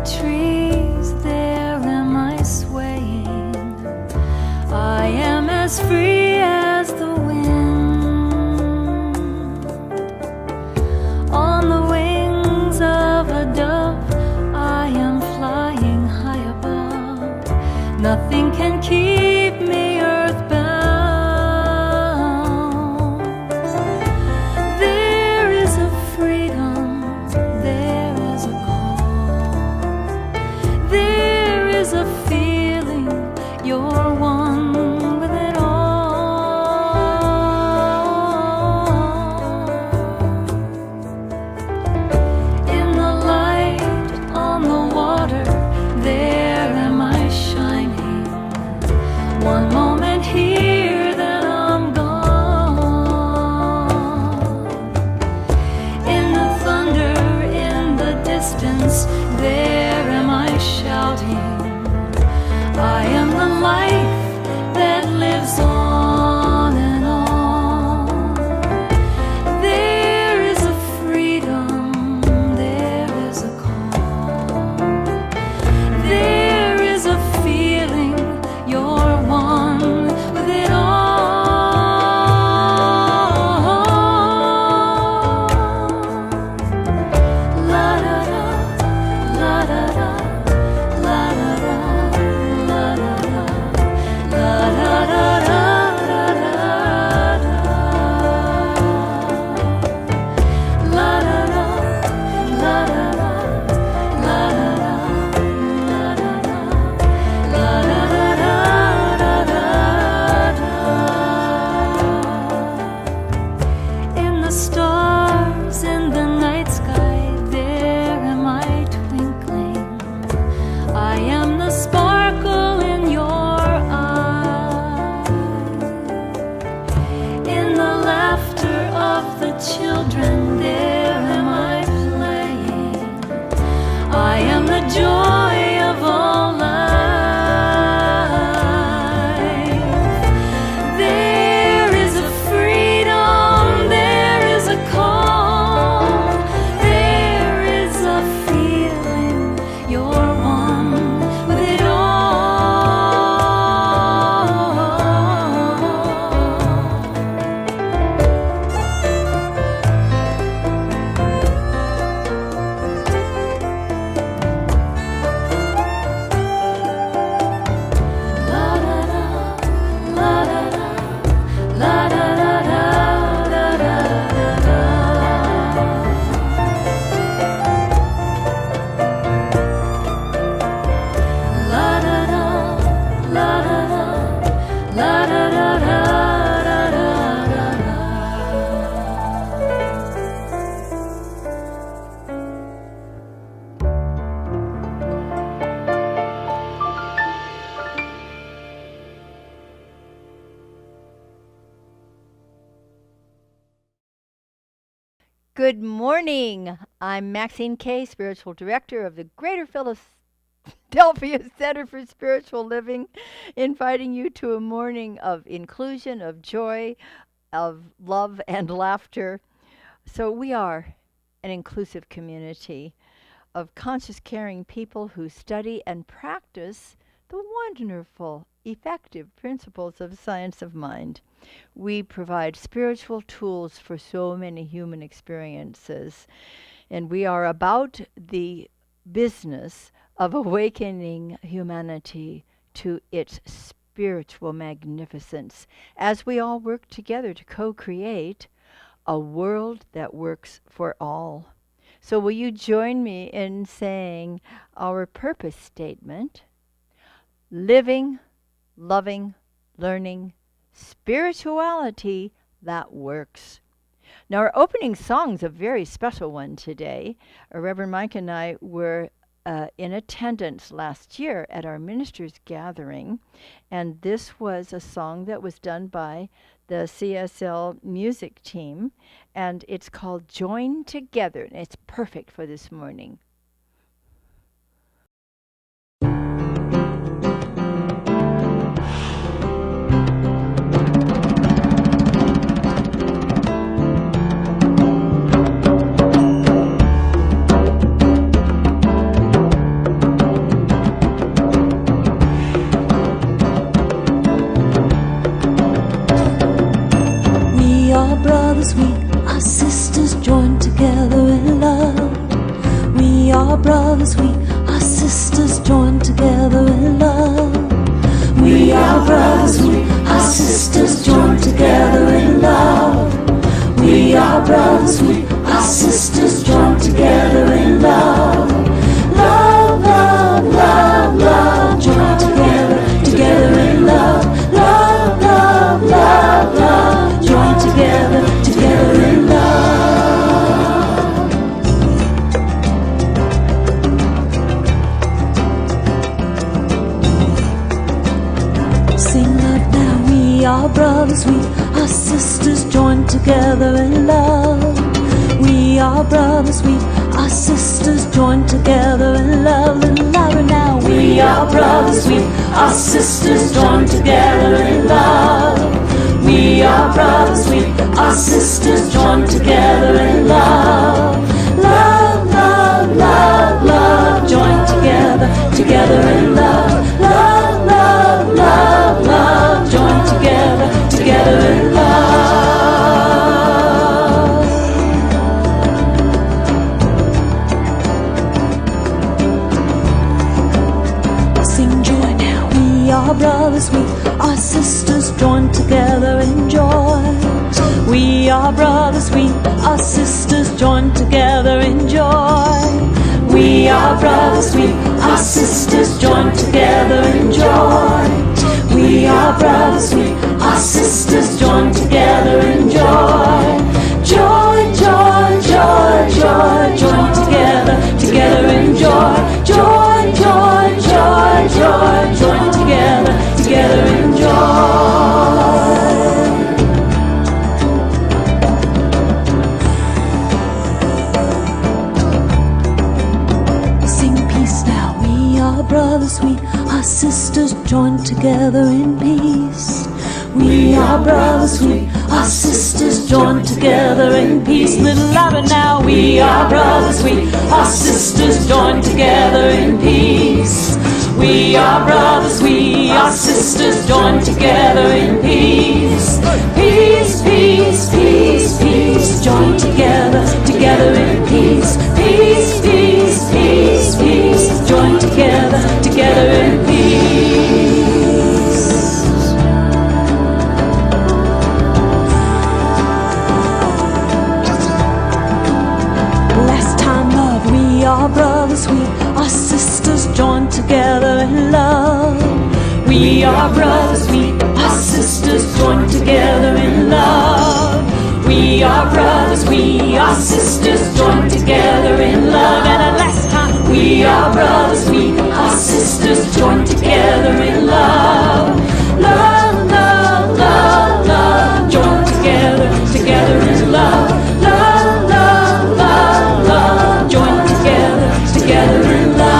trees, there am I swaying. I am as free as the wind. On the wings of a dove, I am flying high above. Nothing can keep me earthbound. There is a freedom, there is a call, there is a feeling, you're one with it all. In the light on the water, there am I shining. One moment here, then I'm gone. In the thunder, in the distance, there am I shouting. I am the life that lives on and on. There is a freedom, there is a call, there is a feeling, you're one with it all. La da da, la da da, la da da, la da da, la da da da da da da. La da da, la da da, la da da, la da da, la da da da da da. In the stars, in the night sky, there am I twinkling. I am the sparkle in your eye. In the laughter of the children, there am I playing. I am the joy of all life. There is a freedom, there is a call, there is a feeling, you're one with it Good morning. I'm Maxine Kaye, Spiritual Director of the Greater Philadelphia Center for Spiritual Living, inviting you to a morning of inclusion, of joy, of love and laughter. So we are an inclusive community of conscious, caring people who study and practice the wonderful, effective principles of science of mind. We provide spiritual tools for so many human experiences, and we are about the business of awakening humanity to its spiritual magnificence as we all work together to co-create a world that works for all. So will you join me in saying our purpose statement? Living, loving, learning, spirituality that works. Now, our opening song's a very special one today. Reverend Mike and I were in attendance last year at our ministers' gathering, and this was a song that was done by the CSL music team, and it's called Join Together, and it's perfect for this morning. sisters joined together in love. We are brothers, we are sisters joined together in love. We are brothers, we are sisters joined together in love. Love, love, love, love, joined together, together in love. Love, love, love, love, joined together, together in love. Sing love now, we are brothers, we are sisters joined together in love. We are brothers, we are sisters joined together in love. And louder now, we are brothers, we are sisters joined together in love. We are brothers, we are sisters joined together in love. Love, love, love, love, joined together, together in love. Love, love, love, love, joined together, together in love. Sing joy now, we are brothers, we are sisters joined together in joy. We are brothers, we are sisters joined together in joy. We are brothers, we are sisters joined together in joy. We are brothers, we are sisters joined together in joy. Joy, joy, joy, joy, joined together, together in joy. Joy, joy, joy, joy, joined together, together in joy. Sing peace now, we are brothers, we are sisters joined together in peace. We are brothers, we are sisters joined together in peace. Little louder now, we are brothers, we are sisters joined together in peace. We are brothers, we are sisters joined together in peace. Peace, peace, peace, peace, joined together, together in peace. Peace, peace, peace, peace, joined together, together in peace. Last time, love, we are brothers, we are sisters joined together in love. We are brothers, we are sisters joined together in love. We are brothers, we are sisters joined together in love. And at last time, we are brothers, we are sisters joined together in love. Love, love, love, love, joined together, together in love. Love, love, love, love, joined together, together in love.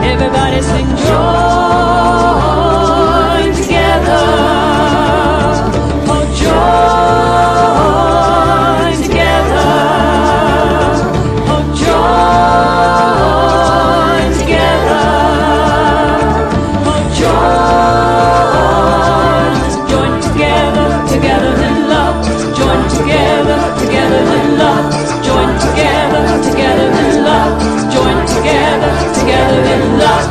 Everybody sing joy together. Oh, joy together. Oh, joy together. Oh, joy. Join together, together in love. Join together, together in love. Join together, together in love. Join together, together in love.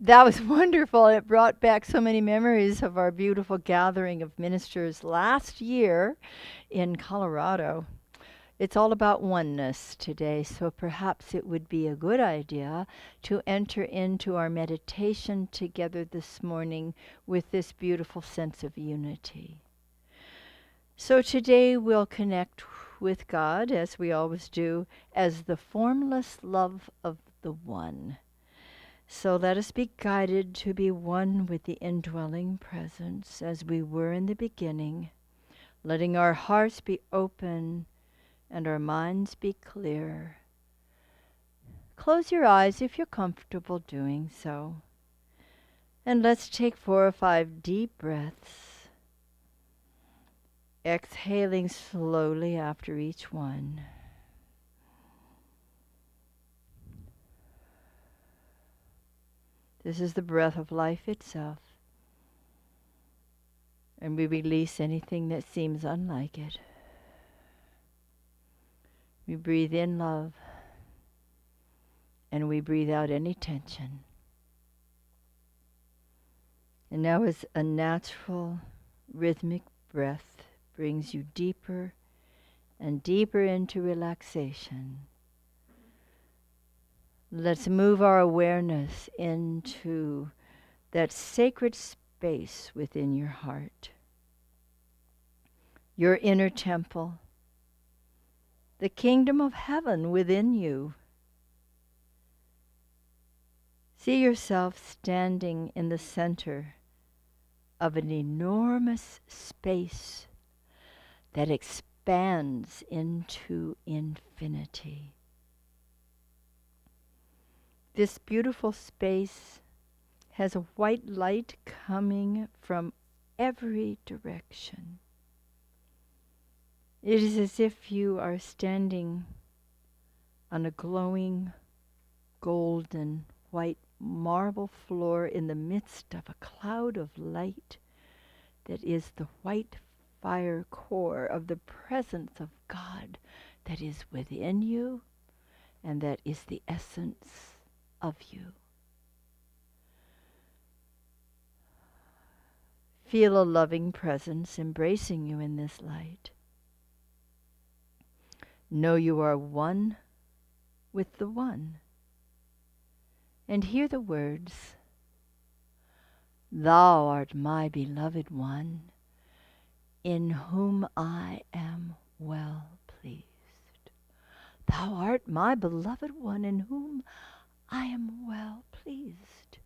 That was wonderful. It brought back so many memories of our beautiful gathering of ministers last year in Colorado. It's all about oneness today, so perhaps it would be a good idea to enter into our meditation together this morning with this beautiful sense of unity. So today we'll connect with God, as we always do, as the formless love of the One. So let us be guided to be one with the indwelling presence as we were in the beginning, letting our hearts be open and our minds be clear. Close your eyes if you're comfortable doing so. And let's take 4 or 5 deep breaths, exhaling slowly after each one. This is the breath of life itself. And we release anything that seems unlike it. We breathe in love, and we breathe out any tension. And now as a natural, rhythmic breath brings you deeper and deeper into relaxation, let's move our awareness into that sacred space within your heart, your inner temple, the kingdom of heaven within you. See yourself standing in the center of an enormous space that expands into infinity. This beautiful space has a white light coming from every direction. It is as if you are standing on a glowing, golden, white marble floor in the midst of a cloud of light that is the white fire core of the presence of God that is within you and that is the essence of you. Feel a loving presence embracing you in this light. Know you are one with the One. And hear the words, "Thou art my beloved one, in whom I am well pleased." Thou art my beloved one, in whom I am well pleased.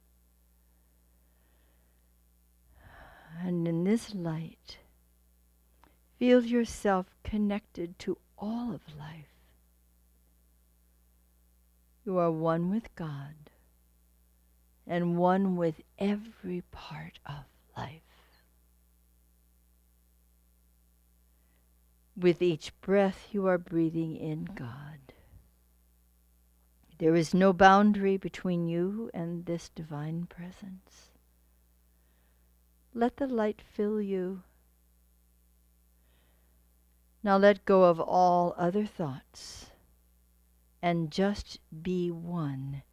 And in this light, feel yourself connected to all of life. You are one with God and one with every part of life. With each breath, you are breathing in God. There is no boundary between you and this divine presence. Let the light fill you. Now let go of all other thoughts and just be one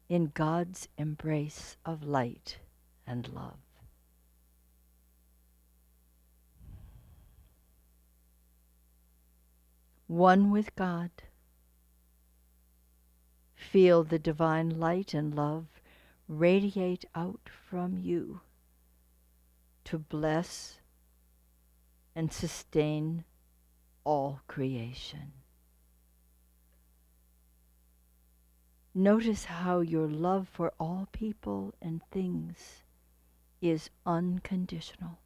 in God's embrace of light and love. One with God. Feel the divine light and love radiate out from you to bless and sustain all creation. Notice how your love for all people and things is unconditional.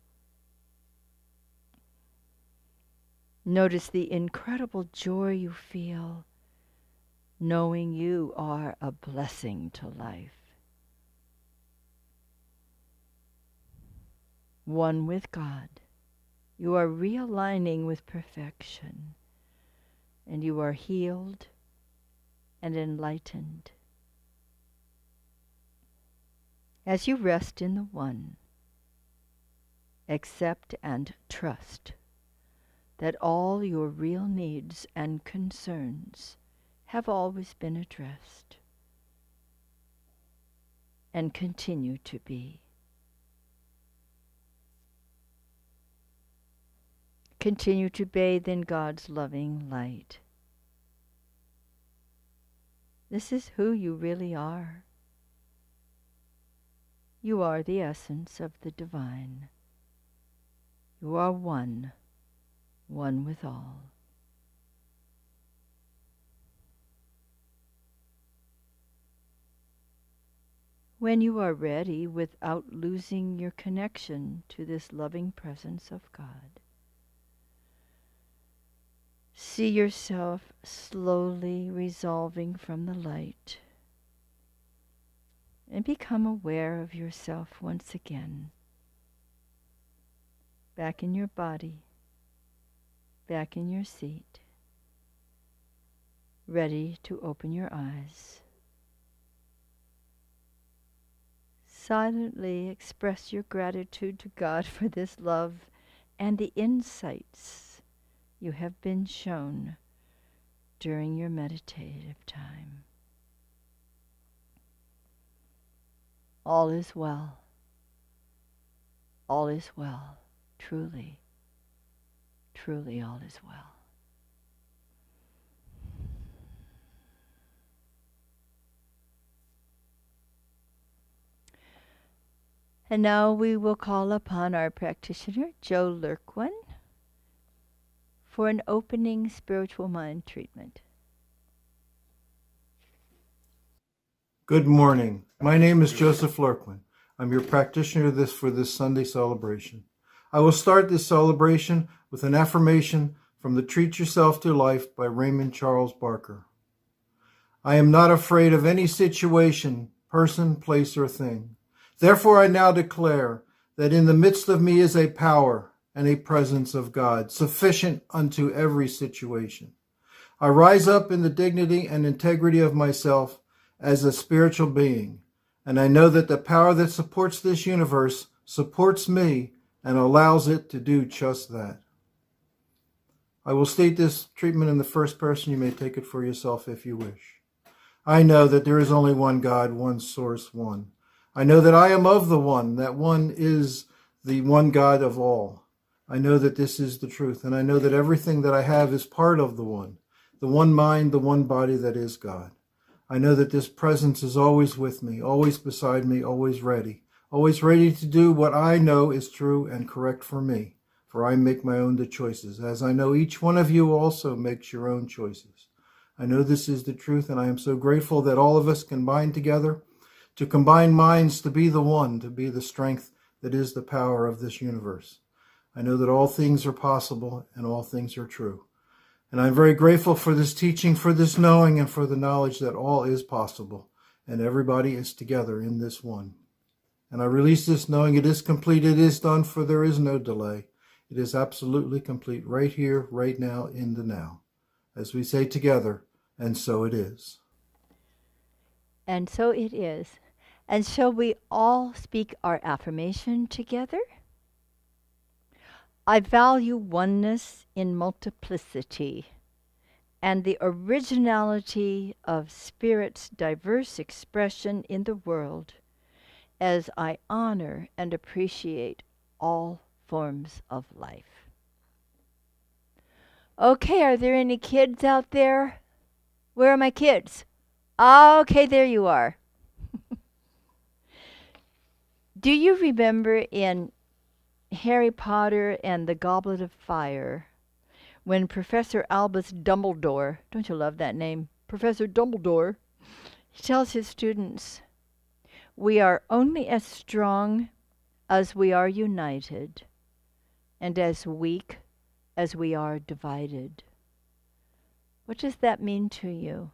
Notice the incredible joy you feel knowing you are a blessing to life. One with God, you are realigning with perfection, and you are healed and enlightened. As you rest in the One, accept and trust that all your real needs and concerns have always been addressed and continue to be. Continue to bathe in God's loving light. This is who you really are. You are the essence of the divine. You are one, one with all. When you are ready, without losing your connection to this loving presence of God, see yourself slowly resolving from the light and become aware of yourself once again, back in your body, back in your seat, ready to open your eyes. silently express your gratitude to God for this love and the insights you have been shown during your meditative time. All is well. All is well. Truly, truly all is well. And now we will call upon our practitioner, Joe Lurquin, for an opening spiritual mind treatment. Good morning. My name is Joseph Lurquin. I'm your practitioner for this Sunday celebration. I will start this celebration with an affirmation from the Treat Yourself to Life by Raymond Charles Barker. I am not afraid of any situation, person, place, or thing. Therefore, I now declare that in the midst of me is a power and a presence of God, sufficient unto every situation. I rise up in the dignity and integrity of myself as a spiritual being, and I know that the power that supports this universe supports me and allows it to do just that. I will state this treatment in the first person. You may take it for yourself if you wish. I know that there is only one God, one source, one. I know that I am of the one, that one is the one God of all. I know that this is the truth, and I know that everything that I have is part of the one mind, the one body that is God. I know that this presence is always with me, always beside me, always ready to do what I know is true and correct for me, for I make my own choices, as I know each one of you also makes your own choices. I know this is the truth, and I am so grateful that all of us combine together to combine minds to be the one, to be the strength that is the power of this universe. I know that all things are possible and all things are true. And I'm very grateful for this teaching, for this knowing, and for the knowledge that all is possible and everybody is together in this one. And I release this knowing it is complete, it is done, for there is no delay. It is absolutely complete right here, right now, in the now. As we say together, and so it is. And so it is. And shall we all speak our affirmation together? I value oneness in multiplicity and the originality of Spirit's diverse expression in the world, as I honor and appreciate all forms of life. Okay, are there any kids out there? Where are my kids? Okay, there you are. Do you remember in Harry Potter and the Goblet of Fire, when Professor Albus Dumbledore, don't you love that name, Professor Dumbledore, he tells his students, we are only as strong as we are united, and as weak as we are divided. What does that mean to you?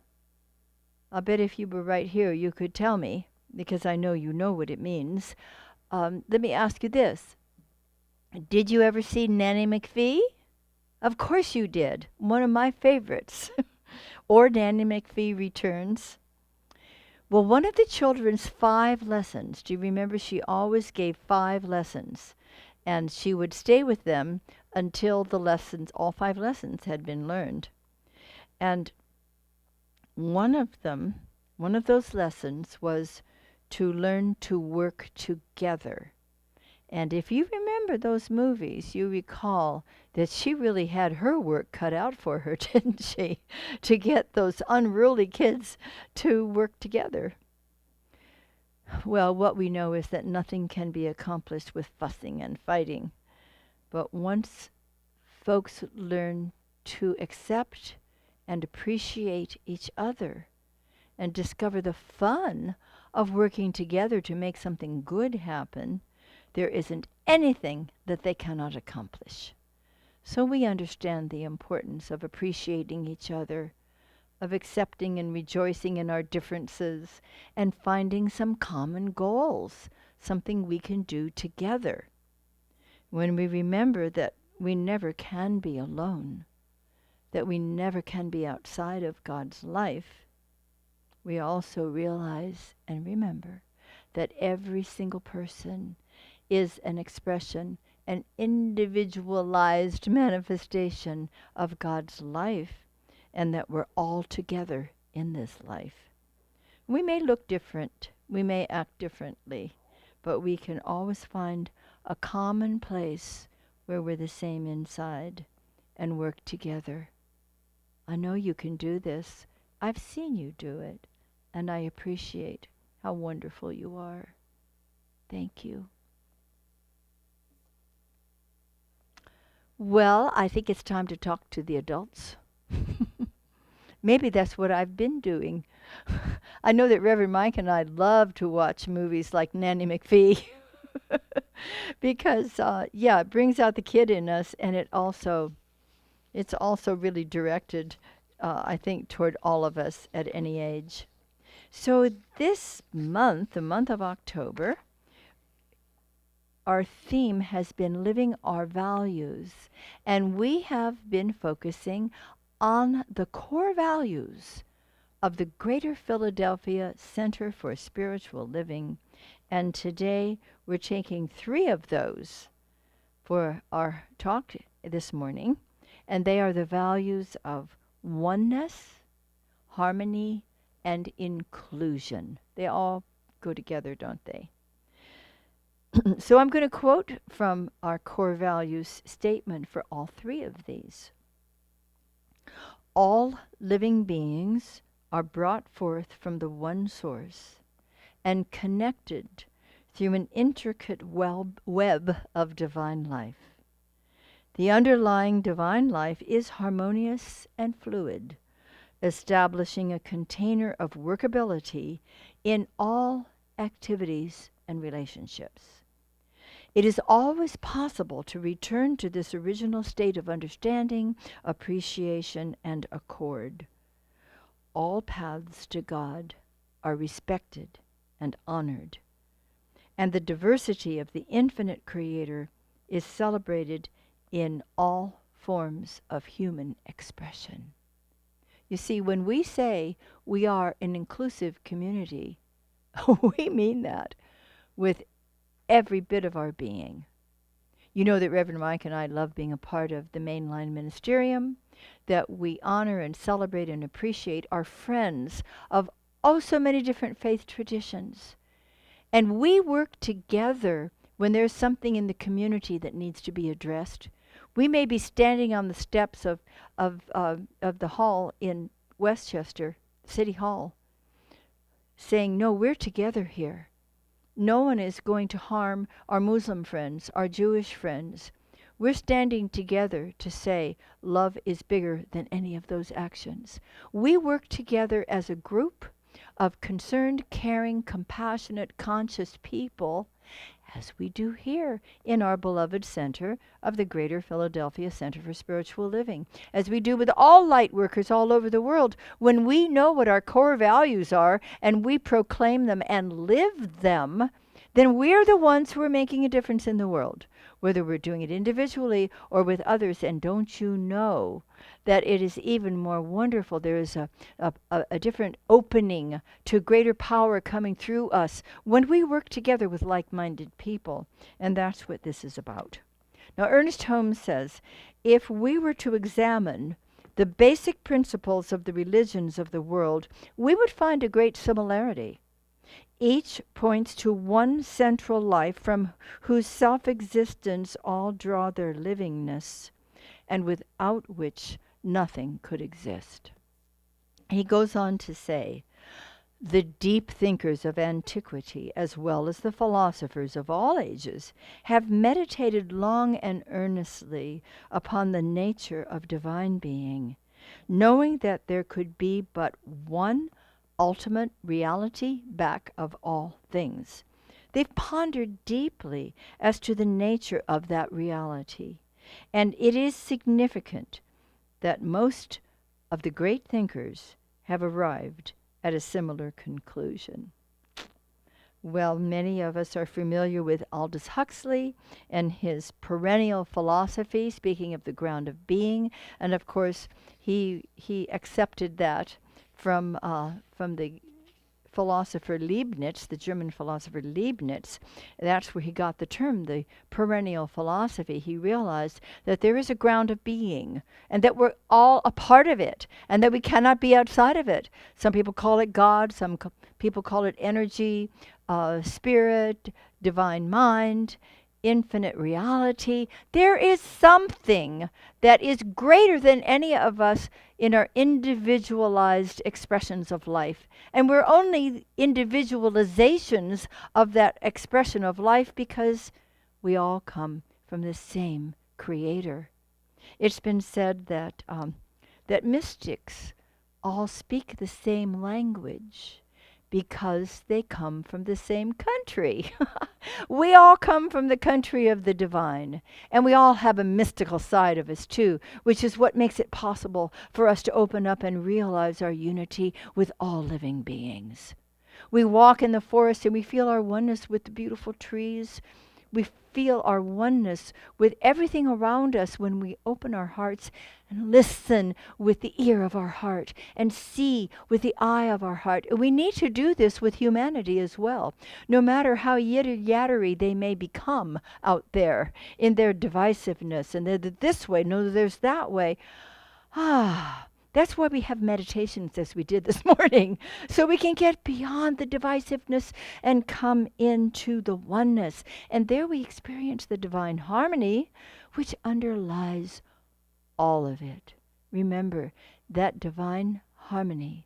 I'll bet if you were right here, you could tell me, because I know you know what it means. Let me ask you this. Did you ever see Nanny McPhee? Of course you did. One of my favorites. Or Nanny McPhee Returns. Well, one of the children's 5 lessons, do you remember she always gave 5 lessons? And she would stay with them until the lessons, all 5 lessons had been learned. And one of those lessons was to learn to work together. And if you remember those movies, you recall that she really had her work cut out for her, didn't she? To get those unruly kids to work together. Well, what we know is that nothing can be accomplished with fussing and fighting. But once folks learn to accept and appreciate each other and discover the fun of working together to make something good happen, there isn't anything that they cannot accomplish. So we understand the importance of appreciating each other, of accepting and rejoicing in our differences, and finding some common goals, something we can do together. When we remember that we never can be alone, that we never can be outside of God's life, we also realize and remember that every single person is an expression, an individualized manifestation of God's life, and that we're all together in this life. We may look different, we may act differently, but we can always find a common place where we're the same inside and work together. I know you can do this. I've seen you do it, and I appreciate how wonderful you are. Thank you. Well, I think it's time to talk to the adults. Maybe that's what I've been doing. I know that Reverend Mike and I love to watch movies like Nanny McPhee because, it brings out the kid in us, and it's also really directed, I think, toward all of us at any age. So this month, the month of October, our theme has been living our values, and we have been focusing on the core values of the Greater Philadelphia Center for Spiritual Living. And today we're taking 3 of those for our talk this morning, and they are the values of oneness, harmony, and inclusion. They all go together, don't they? So I'm going to quote from our core values statement for all 3 of these. All living beings are brought forth from the one source and connected through an intricate web of divine life. The underlying divine life is harmonious and fluid, establishing a container of workability in all activities and relationships. It is always possible to return to this original state of understanding, appreciation, and accord. All paths to God are respected and honored, and the diversity of the infinite Creator is celebrated in all forms of human expression. You see, when we say we are an inclusive community, we mean that with every bit of our being. You know that Reverend Mike and I love being a part of the Mainline Ministerium, that we honor and celebrate and appreciate our friends of so many different faith traditions. And we work together when there's something in the community that needs to be addressed. We may be standing on the steps of the hall in Westchester, City Hall, saying, no, we're together here. No one is going to harm our Muslim friends, our Jewish friends. We're standing together to say love is bigger than any of those actions. We work together as a group of concerned, caring, compassionate, conscious people, as we do here in our beloved center of the Greater Philadelphia Center for Spiritual Living, as we do with all light workers all over the world. When we know what our core values are and we proclaim them and live them, then we're the ones who are making a difference in the world, whether we're doing it individually or with others. And don't you know that it is even more wonderful? There is a different opening to greater power coming through us when we work together with like-minded people. And that's what this is about. Now, Ernest Holmes says, if we were to examine the basic principles of the religions of the world, we would find a great similarity. Each points to one central life from whose self-existence all draw their livingness, and without which nothing could exist. He goes on to say, the deep thinkers of antiquity, as well as the philosophers of all ages, have meditated long and earnestly upon the nature of divine being, knowing that there could be but one ultimate reality back of all things. They've pondered deeply as to the nature of that reality, and it is significant that most of the great thinkers have arrived at a similar conclusion. Well, many of us are familiar with Aldous Huxley and his perennial philosophy, speaking of the ground of being, and of course he accepted that from the philosopher Leibniz, the German philosopher Leibniz, that's where he got the term, the perennial philosophy. He realized that there is a ground of being and that we're all a part of it and that we cannot be outside of it. Some people call it God, some people call it energy, spirit, divine mind, infinite reality. There is something that is greater than any of us in our individualized expressions of life. And we're only individualizations of that expression of life because we all come from the same Creator. It's been said that that mystics all speak the same language because they come from the same country. We all come from the country of the divine, and we all have a mystical side of us too, which is what makes it possible for us to open up and realize our unity with all living beings. We walk in the forest and we feel our oneness with the beautiful trees. We feel our oneness with everything around us when we open our hearts and listen with the ear of our heart and see with the eye of our heart. And we need to do this with humanity as well. No matter how yitter-yattery they may become out there in their divisiveness, and they're this way, no, there's that way. That's why we have meditations as we did this morning, so we can get beyond the divisiveness and come into the oneness. And there we experience the divine harmony, which underlies all of it. Remember, that divine harmony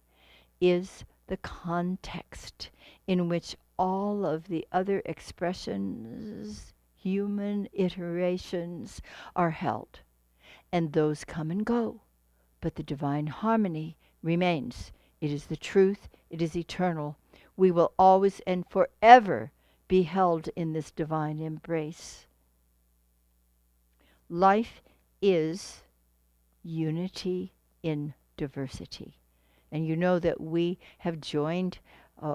is the context in which all of the other expressions, human iterations, are held. And those come and go. But the divine harmony remains. It is the truth. It is eternal. We will always and forever be held in this divine embrace. Life is unity in diversity. And you know that we have joined,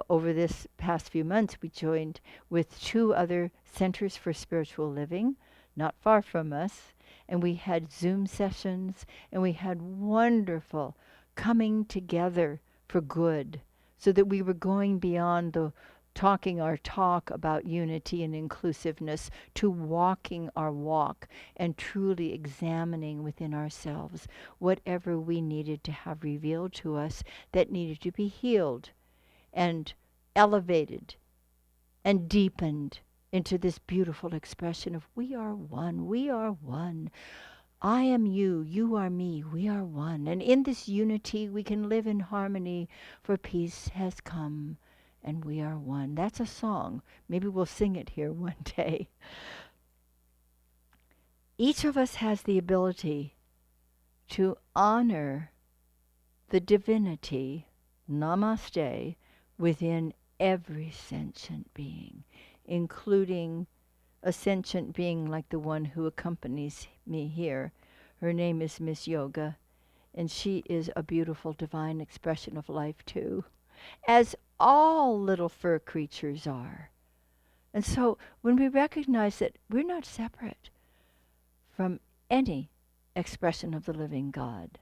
over this past few months, we joined with 2 other centers for spiritual living, not far from us. And we had Zoom sessions, and we had wonderful coming together for good, so that we were going beyond the talking our talk about unity and inclusiveness to walking our walk and truly examining within ourselves whatever we needed to have revealed to us that needed to be healed and elevated and deepened into this beautiful expression of we are one, we are one. I am you, you are me, we are one. And in this unity we can live in harmony, for peace has come and we are one. That's a song. Maybe we'll sing it here one day. Each of us has the ability to honor the divinity, namaste, within every sentient being, including a sentient being like the one who accompanies me here. Her name is Miss Yoga, and she is a beautiful divine expression of life too, as all little fur creatures are. And so when we recognize that we're not separate from any expression of the living God,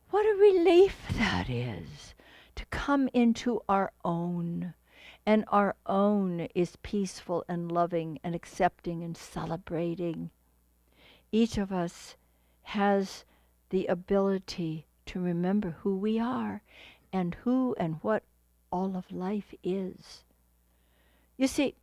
what a relief that is to come into our own. And our own is peaceful and loving and accepting and celebrating. Each of us has the ability to remember who we are and who and what all of life is. You see,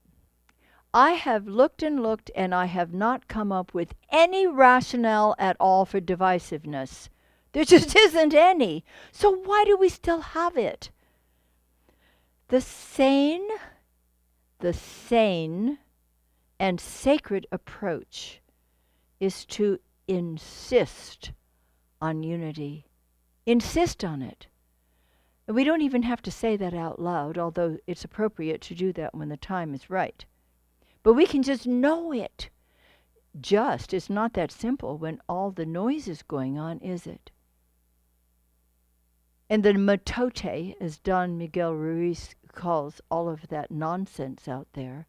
I have looked and looked, and I have not come up with any rationale at all for divisiveness. There just isn't any. So why do we still have it? The sane and sacred approach is to insist on unity. Insist on it. And we don't even have to say that out loud, although it's appropriate to do that when the time is right. But we can just know it. It's not that simple when all the noise is going on, is it? And the matote, as Don Miguel Ruiz calls all of that nonsense out there,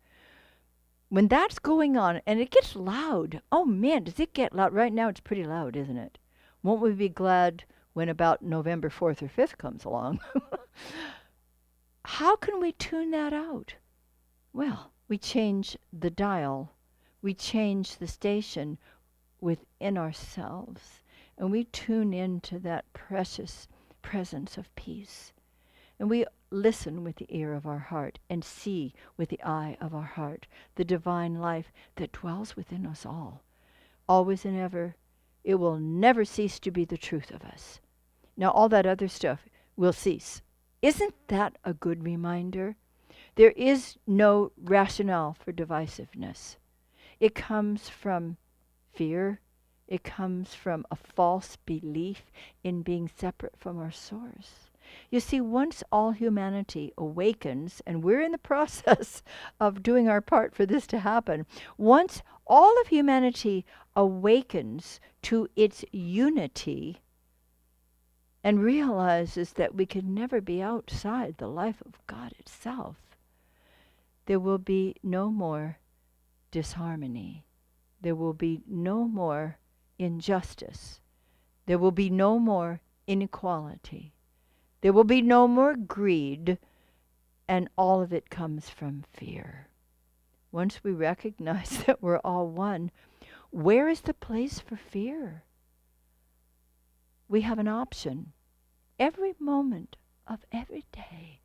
when that's going on and it gets loud, oh man, does it get loud? Right now it's pretty loud, isn't it? Won't we be glad when about November 4th or 5th comes along? how can we tune that out? Well, we change the dial. We change the station within ourselves. And we tune into that precious presence of peace. And we listen with the ear of our heart and see with the eye of our heart the divine life that dwells within us all. Always and ever, it will never cease to be the truth of us. Now all that other stuff will cease. Isn't that a good reminder? There is no rationale for divisiveness. It comes from fear. It comes from a false belief in being separate from our source. You see, once all humanity awakens, and we're in the process of doing our part for this to happen, once all of humanity awakens to its unity and realizes that we can never be outside the life of God itself, there will be no more disharmony. There will be no more injustice. There will be no more inequality. There will be no more greed, and all of it comes from fear. Once we recognize that we're all one, where is the place for fear? We have an option. Every moment of every day,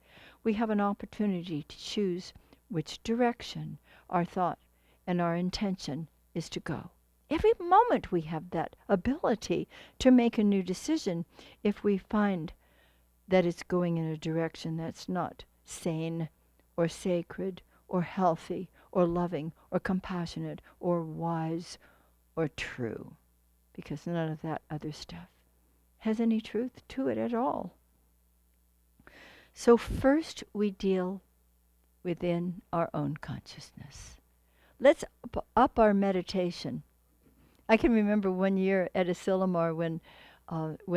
we have an opportunity to choose which direction our thought and our intention is to go. Every moment we have that ability to make a new decision if we find that it's going in a direction that's not sane or sacred or healthy or loving or compassionate or wise or true, because none of that other stuff has any truth to it at all. So first we deal within our own consciousness. Let's up our meditation. I can remember one year at Asilomar when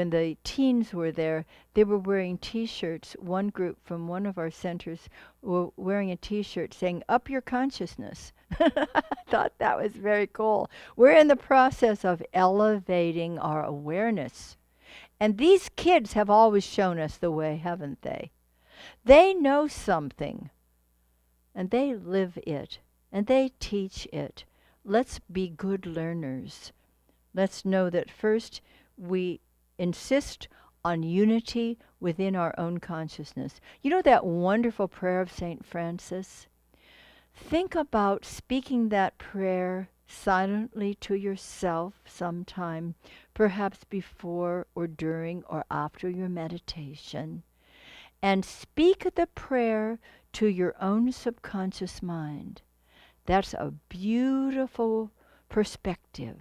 the teens were there, they were wearing T-shirts. One group from one of our centers were wearing a T-shirt saying, "Up your consciousness." I thought that was very cool. We're in the process of elevating our awareness. And these kids have always shown us the way, haven't they? They know something, and they live it, and they teach it. Let's be good learners. Let's know that first we insist on unity within our own consciousness. You know that wonderful prayer of St. Francis? Think about speaking that prayer silently to yourself sometime, perhaps before or during or after your meditation, and speak the prayer to your own subconscious mind. That's a beautiful perspective.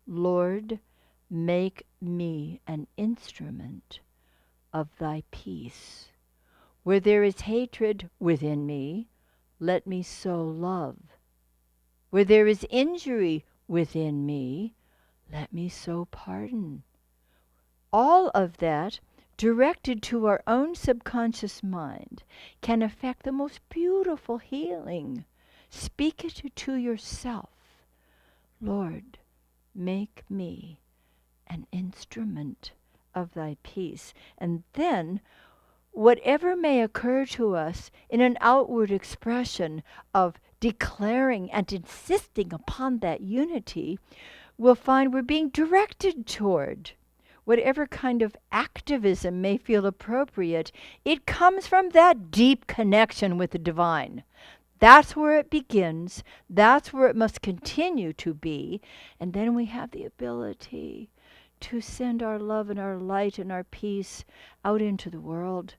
Lord, make me an instrument of thy peace. Where there is hatred within me, let me sow love. Where there is injury within me, let me sow pardon. All of that, directed to our own subconscious mind, can affect the most beautiful healing. Speak it to yourself. Lord, make me an instrument of thy peace. And then, whatever may occur to us in an outward expression of declaring and insisting upon that unity, we'll find we're being directed toward. Whatever kind of activism may feel appropriate, it comes from that deep connection with the divine. That's where it begins. That's where it must continue to be. And then we have the ability to send our love and our light and our peace out into the world.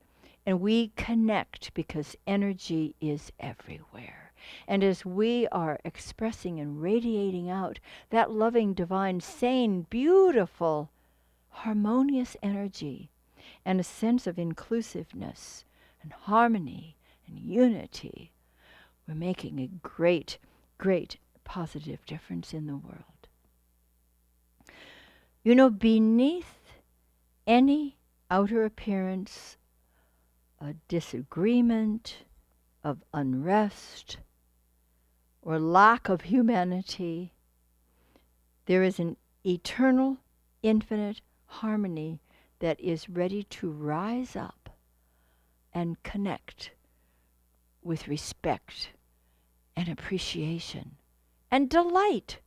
And we connect because energy is everywhere. And as we are expressing and radiating out that loving, divine, sane, beautiful, harmonious energy and a sense of inclusiveness and harmony and unity, we're making a great, great positive difference in the world. You know, beneath any outer appearance of disagreement, of unrest, or lack of humanity, there is an eternal, infinite harmony that is ready to rise up and connect with respect and appreciation and delight.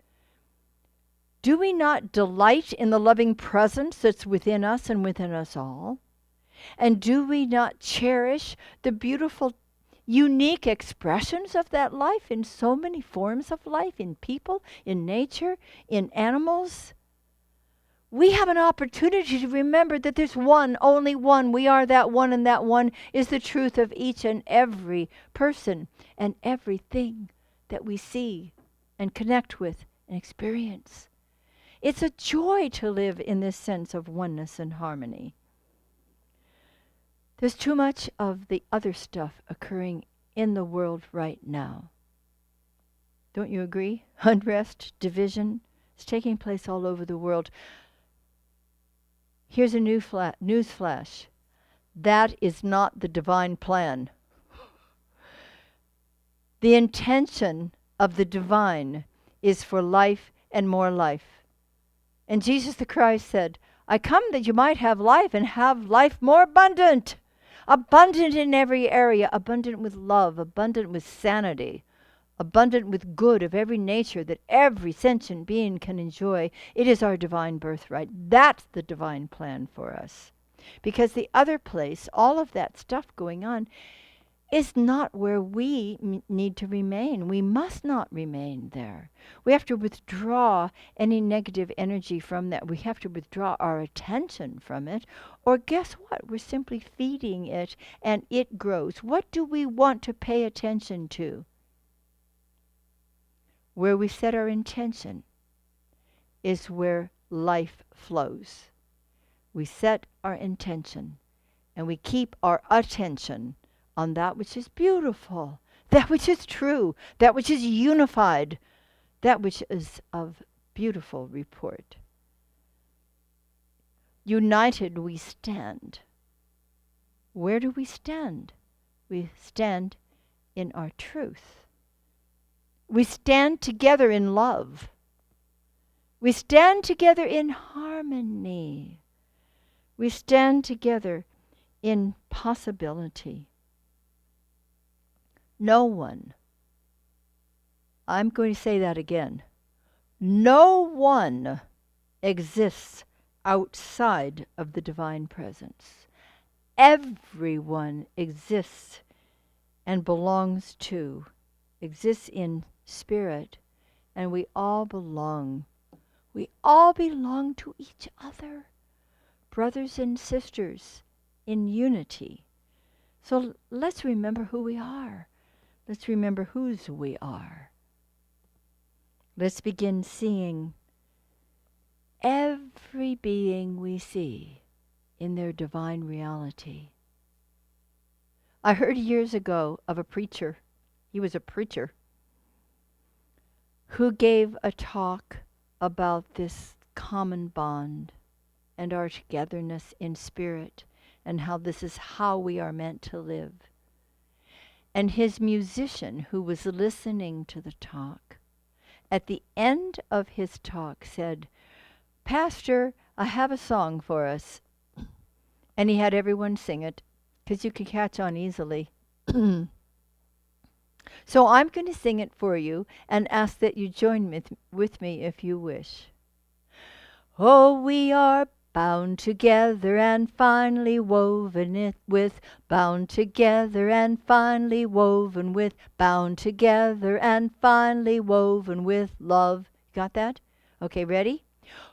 Do we not delight in the loving presence that's within us and within us all? And do we not cherish the beautiful, unique expressions of that life in so many forms of life, in people, in nature, in animals? We have an opportunity to remember that there's one, only one. We are that one, and that one is the truth of each and every person and everything that we see and connect with and experience. It's a joy to live in this sense of oneness and harmony. There's too much of the other stuff occurring in the world right now. Don't you agree? Unrest, division, it's taking place all over the world. Here's a news flash. That is not the divine plan. The intention of the divine is for life and more life. And Jesus the Christ said, I come that you might have life and have life more abundant. Abundant in every area, abundant with love, abundant with sanity, abundant with good of every nature that every sentient being can enjoy. It is our divine birthright. That's the divine plan for us. Because the other place, all of that stuff going on, is not where we need to remain. We must not remain there. We have to withdraw any negative energy from that. We have to withdraw our attention from it. Or guess what? We're simply feeding it and it grows. What do we want to pay attention to? Where we set our intention is where life flows. We set our intention and we keep our attention on that which is beautiful, that which is true, that which is unified, that which is of beautiful report. United we stand. Where do we stand? We stand in our truth. We stand together in love. We stand together in harmony. We stand together in possibility. No one, I'm going to say that again, no one exists outside of the divine presence. Everyone exists and belongs to, exists in spirit, and we all belong. We all belong to each other, brothers and sisters in unity. So let's remember who we are. Let's remember whose we are. Let's begin seeing every being we see in their divine reality. I heard years ago of a preacher, he was a preacher, who gave a talk about this common bond and our togetherness in spirit and how this is how we are meant to live. And his musician who was listening to the talk, at the end of his talk said, Pastor, I have a song for us. And he had everyone sing it, because you can catch on easily. So I'm going to sing it for you and ask that you join with me if you wish. Oh, we are bound together and finely woven it with, bound together and finely woven with, bound together and finely woven with love. Got that? Okay, ready?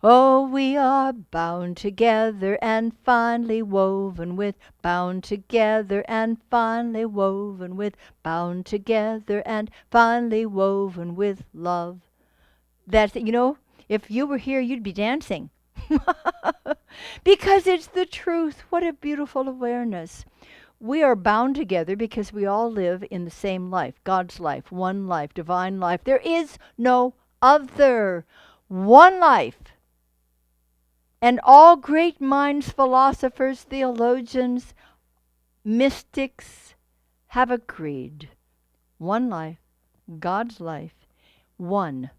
Oh, we are bound together and finely woven with, bound together and finely woven with, bound together and finely woven with love. That's it. You know, if you were here, you'd be dancing. Because it's the truth. What a beautiful awareness. We are bound together because we all live in the same life, God's life, one life, divine life. There is no other. One life. And all great minds, philosophers, theologians, mystics have agreed. One life, God's life, one.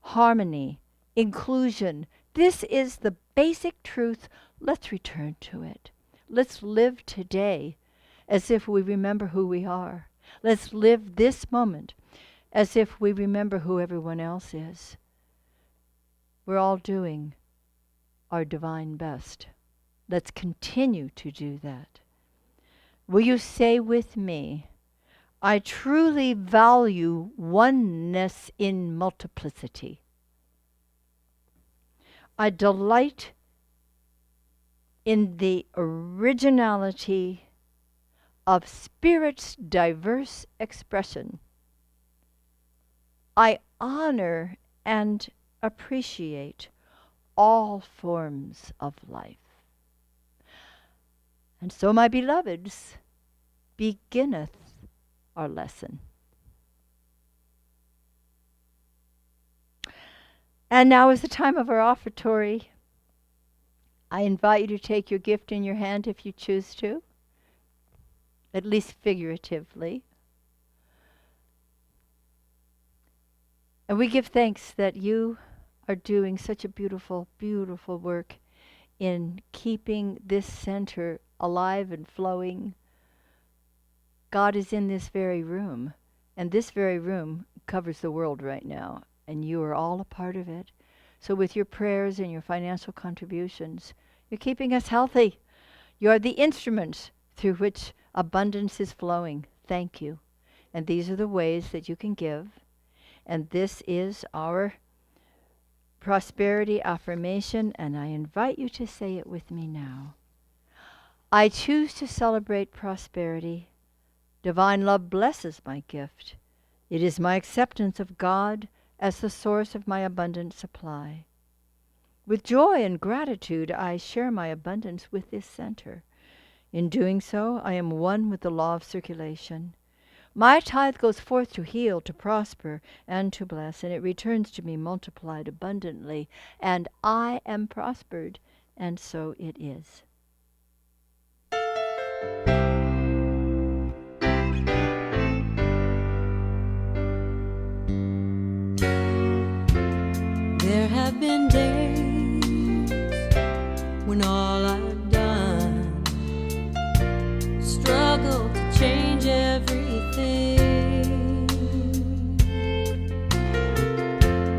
Harmony, inclusion. This is the basic truth. Let's return to it. Let's live today as if we remember who we are. Let's live this moment as if we remember who everyone else is. We're all doing our divine best. Let's continue to do that. Will you say with me, I truly value oneness in multiplicity. I delight in the originality of Spirit's diverse expression. I honor and appreciate all forms of life. And so, my beloveds, beginneth our lesson. And now is the time of our offertory. I invite you to take your gift in your hand if you choose to, at least figuratively. And we give thanks that you are doing such a beautiful, beautiful work in keeping this center alive and flowing. God is in this very room, and this very room covers the world right now, and you are all a part of it. So with your prayers and your financial contributions, you're keeping us healthy. You are the instruments through which abundance is flowing. Thank you. And these are the ways that you can give. And this is our prosperity affirmation, and I invite you to say it with me now. I choose to celebrate prosperity. Divine love blesses my gift. It is my acceptance of God as the source of my abundant supply. With joy and gratitude, I share my abundance with this center. In doing so, I am one with the law of circulation. My tithe goes forth to heal, to prosper, and to bless, and it returns to me multiplied abundantly, and I am prospered, and so it is. There have been days when all I've done struggled to change everything.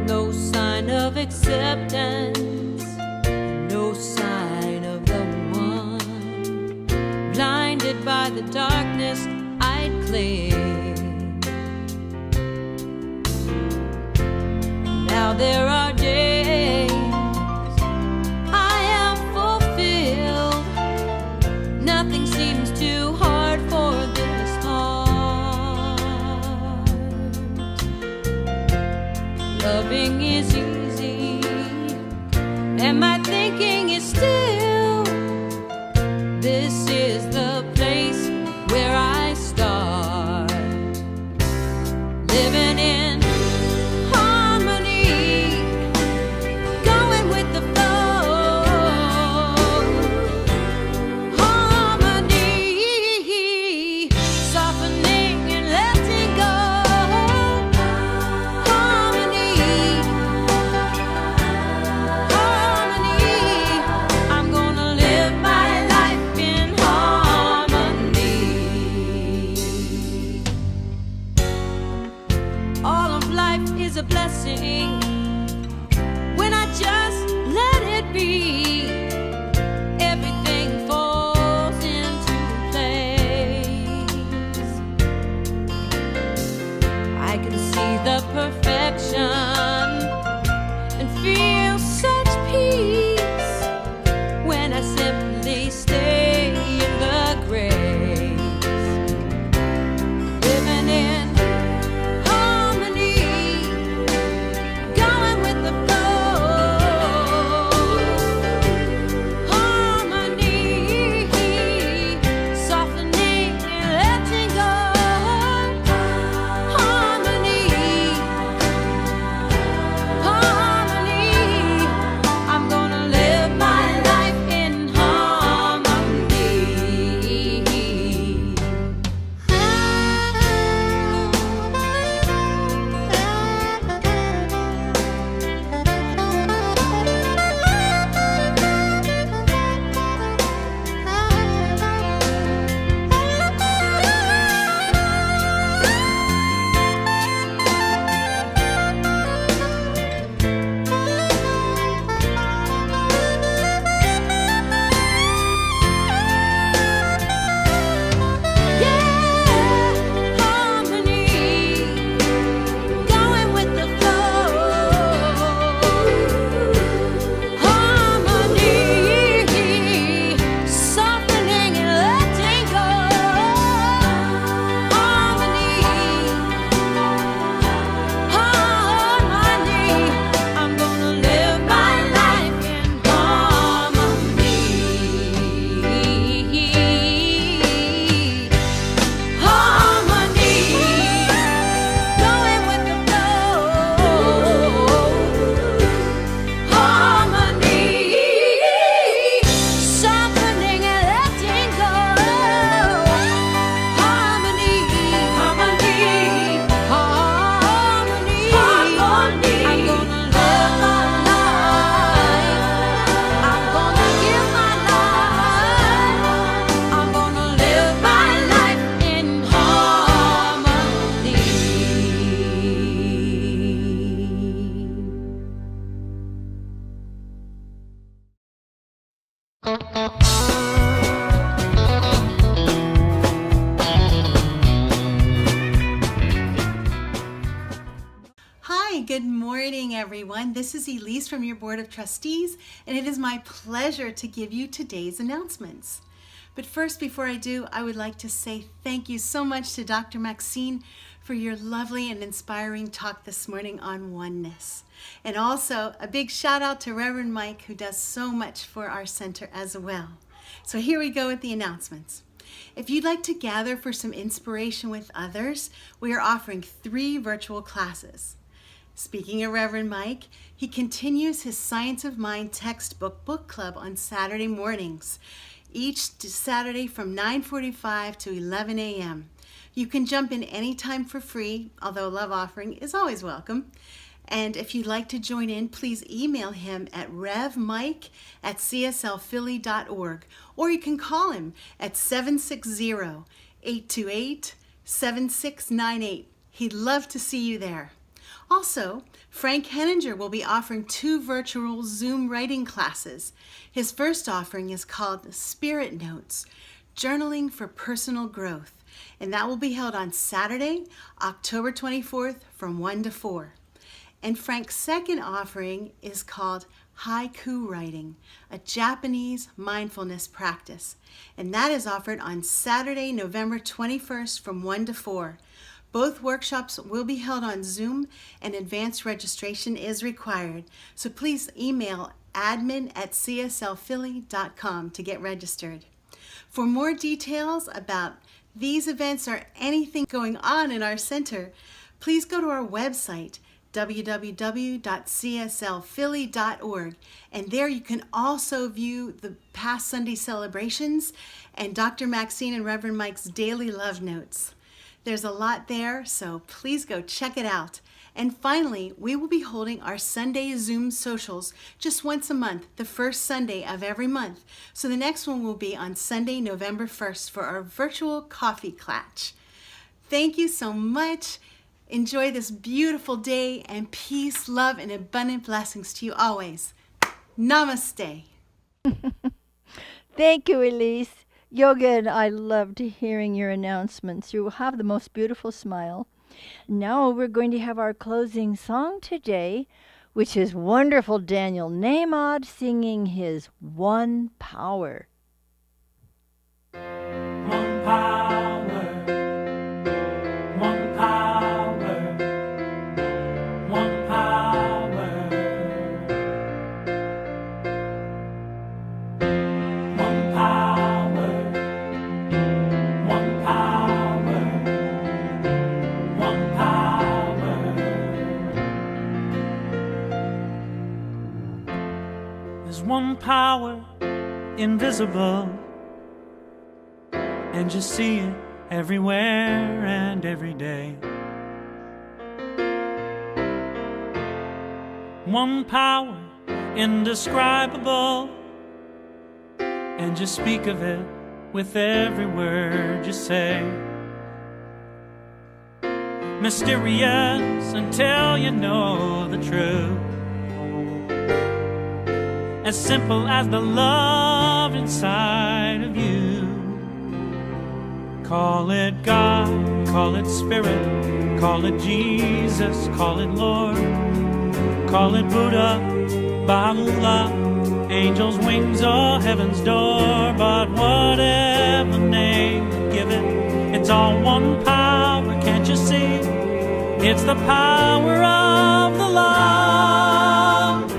No sign of acceptance, no sign of the one. Blinded by the darkness, I'd cling. Now there are days I am fulfilled. Nothing seems too hard for this heart. Loving is easy, and my thinking is still. This is the place where I start living in harmony, going with the flow. Harmony, softening and letting go. Harmony, harmony, I'm gonna live my life in harmony. Hi, good morning, everyone. This is Elise from your Board of Trustees, and it is my pleasure to give you today's announcements. But first, before I do, I would like to say thank you so much to Dr. Maxine for your lovely and inspiring talk this morning on oneness. And also, a big shout out to Reverend Mike, who does so much for our center as well. So here we go with the announcements. If you'd like to gather for some inspiration with others, we are offering 3 virtual classes. Speaking of Reverend Mike, he continues his Science of Mind textbook book club on Saturday mornings, each Saturday from 9:45 to 11 a.m. You can jump in anytime for free, although love offering is always welcome. And if you'd like to join in, please email him at revmike@cslphilly.org, or you can call him at 760-828-7698. He'd love to see you there. Also, Frank Henninger will be offering 2 virtual Zoom writing classes. His first offering is called Spirit Notes, Journaling for Personal Growth, and that will be held on Saturday, October 24th from 1 to 4. And Frank's second offering is called Haiku Writing, a Japanese mindfulness practice, and that is offered on Saturday, November 21st from 1 to 4. Both workshops will be held on Zoom, and advanced registration is required. So please email admin@cslphilly.com to get registered. For more details about these events or anything going on in our center, please go to our website, www.cslphilly.org, and there you can also view the past Sunday celebrations and Dr. Maxine and Reverend Mike's daily love notes. There's a lot there, so please go check it out. And finally, we will be holding our Sunday Zoom socials just once a month, the first Sunday of every month. So the next one will be on Sunday, November 1st for our virtual coffee clatch. Thank you so much. Enjoy this beautiful day, and peace, love, and abundant blessings to you always. Namaste. Thank you, Elise. Yoga and I loved hearing your announcements. You have the most beautiful smile. Now we're going to have our closing song today, which is wonderful Daniel Namod singing his One Power. One power, one power, one power, one power, one power, one power. There's one power invisible, and you see it everywhere and every day. One power indescribable, and you speak of it with every word you say. Mysterious until you know the truth, as simple as the love inside of you. Call it God, call it Spirit, call it Jesus, call it Lord, call it Buddha, Baha'u'llah, angels' wings or heaven's door. But whatever name you give it, it's all one power, can't you see? It's the power of the love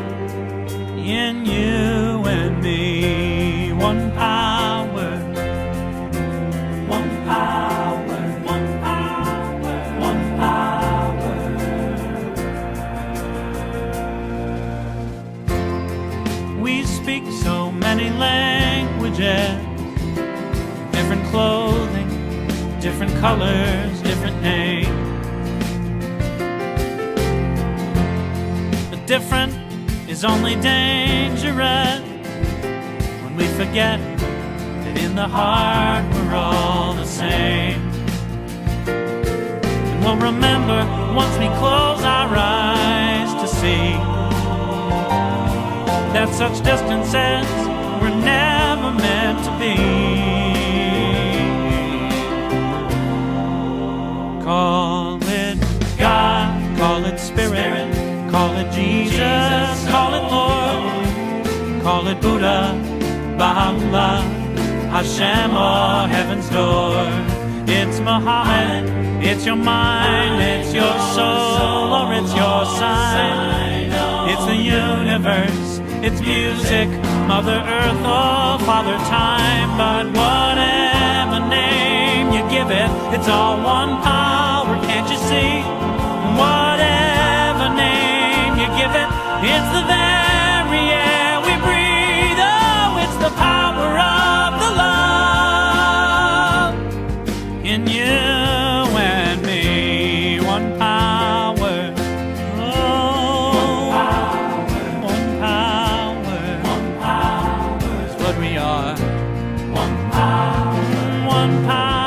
in you and me. One power, one power, one power, one power. We speak so many languages, different clothing, different colors, different names. The different is only dangerous when we forget that in the heart we're all the same. And we'll remember once we close our eyes to see that such distances were never meant to be. Call it God, call it Spirit, call it Jesus, call it Lord, call it Buddha, Baha'u'llah, Hashem, or heaven's door. It's Muhammad, it's your mind, it's your soul, or it's your sign. It's the universe, it's music, Mother Earth, or Father Time. But whatever name you give it, it's all one power, can't you see? Whatever name you give it, it's the very air we breathe. Oh, it's the power of the love in you and me. One power. Oh, one power is what we are. One power. One power.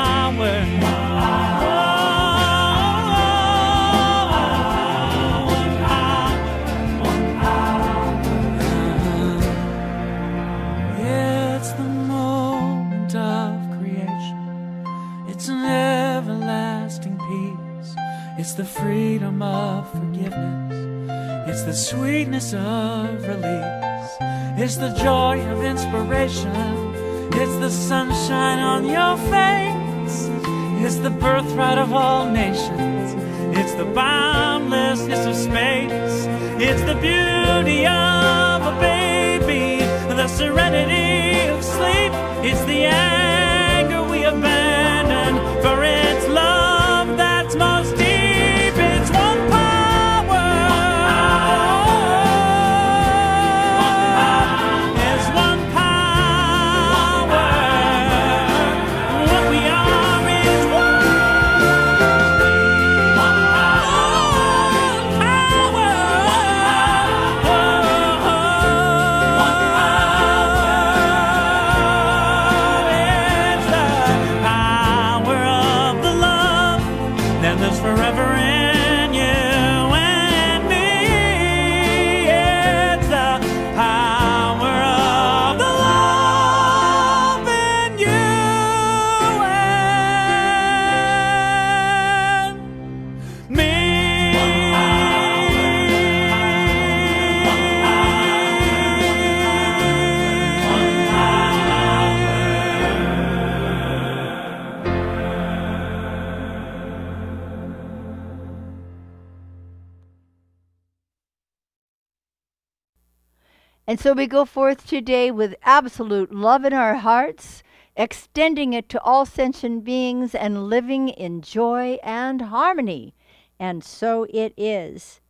It's the freedom of forgiveness. It's the sweetness of release. It's the joy of inspiration. It's the sunshine on your face. It's the birthright of all nations. It's the boundlessness of space. It's the beauty of a baby, the serenity of sleep. It's the anger we abandon, for it's love that's most deep. It's one power. It's one power. What we are is one power. It's the power of the love that lives forever in you and me. It's the power of the love in you and me. And so we go forth today with absolute love in our hearts, extending it to all sentient beings and living in joy and harmony. And so it is.